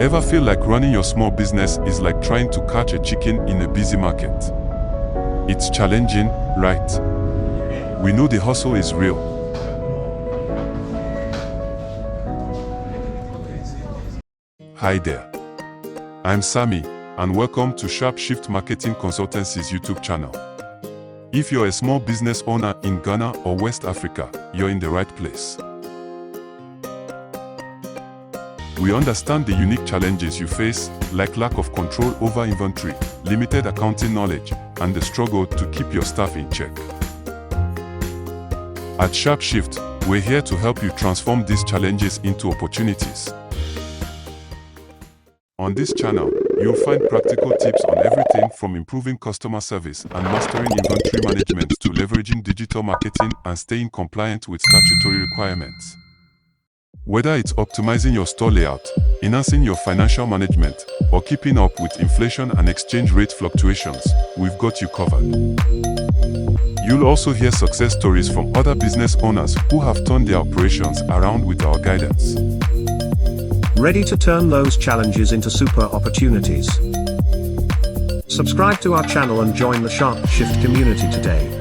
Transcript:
Ever feel like running your small business is like trying to catch a chicken in a busy market? It's challenging, right? We know the hustle is real. Hi there. I'm Sammy, and welcome to SharpShift Marketing Consultancy's YouTube channel. If you're a small business owner in Ghana or West Africa, you're in the right place. We understand the unique challenges you face, like lack of control over inventory, limited accounting knowledge, and the struggle to keep your staff in check. At SharpShift, we're here to help you transform these challenges into opportunities. On this channel, you'll find practical tips on everything from improving customer service and mastering inventory management to leveraging digital marketing and staying compliant with statutory requirements. Whether it's optimizing your store layout, enhancing your financial management, or keeping up with inflation and exchange rate fluctuations, we've got you covered. You'll also hear success stories from other business owners who have turned their operations around with our guidance. Ready to turn those challenges into super opportunities? Subscribe to our channel and join the SharpShift community today.